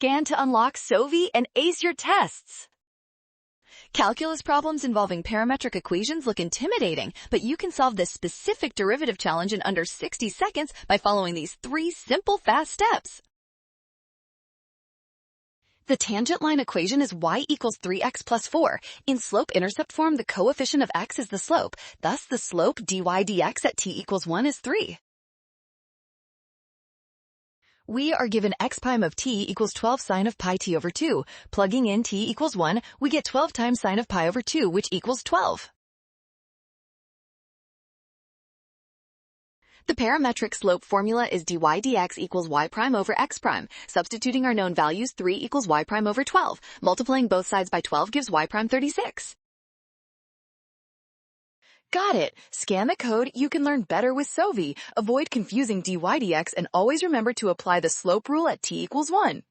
Scan to unlock SOVI and ace your tests. Calculus problems involving parametric equations look intimidating, but you can solve this specific derivative challenge in under 60 seconds by following these 3 simple, fast steps. The tangent line equation is y equals 3x plus 4. In slope-intercept form, the coefficient of x is the slope. Thus, the slope dy dx at t equals 1 is 3. We are given x prime of t equals 12 sine of pi t over 2. Plugging in t equals 1, we get 12 times sine of pi over 2, which equals 12. The parametric slope formula is dy dx equals y prime over x prime. Substituting our known values, 3 equals y prime over 12. Multiplying both sides by 12 gives y prime 36. Got it! Scan the code, you can learn better with SOVI. Avoid confusing dy dx and always remember to apply the slope rule at t equals 1.